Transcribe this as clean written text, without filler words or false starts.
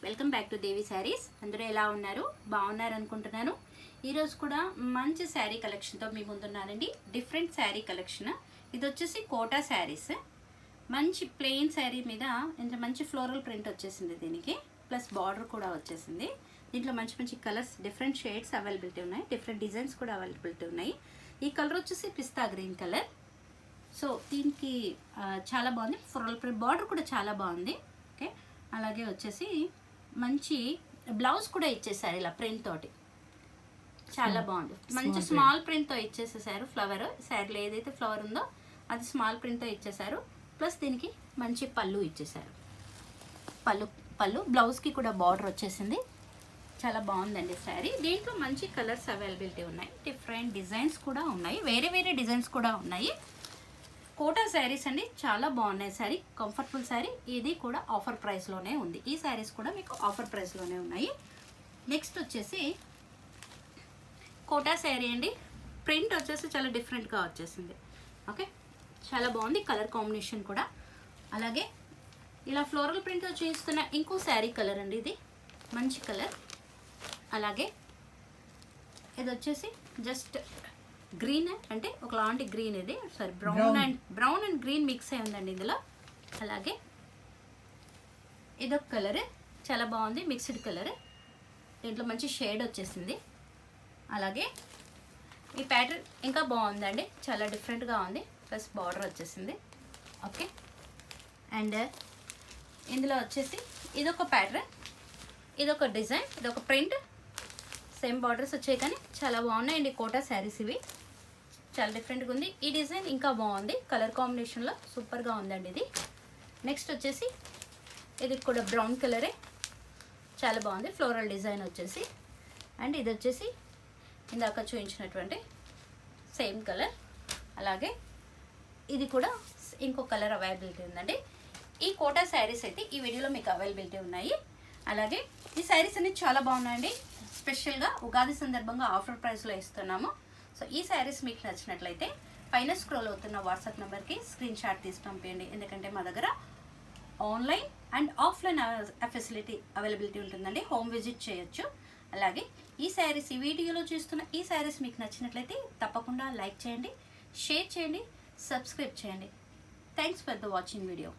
Welcome back to Devi sarees. అందరూ ఎలా ఉన్నారు? బాగున్నారు అనుకుంటున్నాను. ఈరోజు కూడా మంచి శారీ కలెక్షన్తో మీ ముందున్నానండి. Different sari collection. ఇది వచ్చేసి కోటా శారీస్. మంచి ప్లెయిన్ శారీ మీద ఇంత మంచి ఫ్లోరల్ ప్రింట్ వచ్చేసింది. దీనికి ప్లస్ బార్డర్ కూడా వచ్చేసింది. దీంట్లో మంచి మంచి కలర్స్, డిఫరెంట్ షేడ్స్ అవైలబిలిటీ ఉన్నాయి. డిఫరెంట్ డిజైన్స్ కూడా అవైలబిలిటీ ఉన్నాయి. ఈ కలర్ వచ్చేసి పిస్తా గ్రీన్ కలర్. సో దీనికి చాలా బాగుంది. ఫ్లోరల్ ప్రింట్ బార్డర్ కూడా చాలా బాగుంది. ఓకే, అలాగే వచ్చేసి మంచి బ్లౌజ్ కూడా ఇచ్చేసారు ఇలా ప్రింట్ తోటి. చాలా బాగుంది. మంచి స్మాల్ ప్రింట్తో ఇచ్చేసేసారు. ఫ్లవర్ శారీలో ఏదైతే ఫ్లవర్ ఉందో అది స్మాల్ ప్రింట్తో ఇచ్చేసారు. ప్లస్ దీనికి మంచి పళ్ళు ఇచ్చేసారు. పళ్ళు బ్లౌజ్కి కూడా బార్డర్ వచ్చేసింది. చాలా బాగుందండి శారీ. దీంట్లో మంచి కలర్స్ అవైలబిలిటీ ఉన్నాయి. డిఫరెంట్ డిజైన్స్ కూడా ఉన్నాయి. వేరే వేరే డిజైన్స్ కూడా ఉన్నాయి. కోటా శారీస్ అండి, చాలా బాగున్నాయి. శారీ కంఫర్టబుల్ శారీ. ఇది కూడా ఆఫర్ ప్రైస్లోనే ఉంది. ఈ శారీస్ కూడా మీకు ఆఫర్ ప్రైస్లోనే ఉన్నాయి. నెక్స్ట్ వచ్చేసి కోటా శారీ అండి. ప్రింట్ వచ్చేసి చాలా డిఫరెంట్గా వచ్చేసింది. ఓకే, చాలా బాగుంది. కలర్ కాంబినేషన్ కూడా అలాగే ఇలా ఫ్లోరల్ ప్రింట్తో చూస్తున్న ఇంకో శారీ కలర్ అండి. ఇది మంచి కలర్. అలాగే ఇది వచ్చేసి జస్ట్ గ్రీన్ అంటే ఒకలాంటి గ్రీన్. ఇది sorry brown and green mix అయి ఉందండి ఇందులో. అలాగే ఇదొక కలర్, చాలా బాగుంది. Mixed colour. దీంట్లో మంచి షేడ్ వచ్చేసింది. అలాగే ఈ ప్యాటర్న్ ఇంకా బాగుందండి, చాలా డిఫరెంట్గా ఉంది. ప్లస్ బార్డర్ వచ్చేసింది. ఓకే, అండ్ ఇందులో వచ్చేసి ఇదొక ప్యాటర్న్, ఇదొక డిజైన్, ఇదొక ప్రింట్. సేమ్ బార్డర్స్ వచ్చాయి కానీ చాలా బాగున్నాయండి కోటా శారీస్. ఇవి చాలా డిఫరెంట్గా ఉంది. ఈ డిజైన్ ఇంకా బాగుంది. కలర్ కాంబినేషన్లో సూపర్గా ఉందండి ఇది. నెక్స్ట్ వచ్చేసి ఇది కూడా బ్రౌన్ కలరే, చాలా బాగుంది. ఫ్లోరల్ డిజైన్ వచ్చేసి. అండ్ ఇది వచ్చేసి ఇందాక చూపించినటువంటి సేమ్ కలర్. అలాగే ఇది కూడా ఇంకో కలర్ అవైలబిలిటీ ఉందండి. ఈ కోటా శారీస్ అయితే ఈ వీడియోలో మీకు అవైలబిలిటీ ఉన్నాయి. అలాగే ఈ శారీస్ అనేది చాలా బాగున్నాయండి. స్పెషల్గా ఉగాది సందర్భంగా ఆఫర్ ప్రైస్లో ఇస్తున్నాము. సో ఈ శారీస్ మీకు నచ్చినట్లయితే పైన స్క్రోల్ అవుతున్న వాట్సాప్ నెంబర్కి స్క్రీన్ షాట్ తీసి పంపించండి. ఎందుకంటే మా దగ్గర online and offline facility availability ఉంటుందండి. హోమ్ విజిట్ చేయొచ్చు. అలాగే ఈ శారీస్, ఈ వీడియోలో చూస్తున్న ఈ శారీస్ మీకు నచ్చినట్లయితే తప్పకుండా లైక్ చేయండి, షేర్ చేయండి, సబ్స్క్రైబ్ చేయండి. Thanks for the watching video.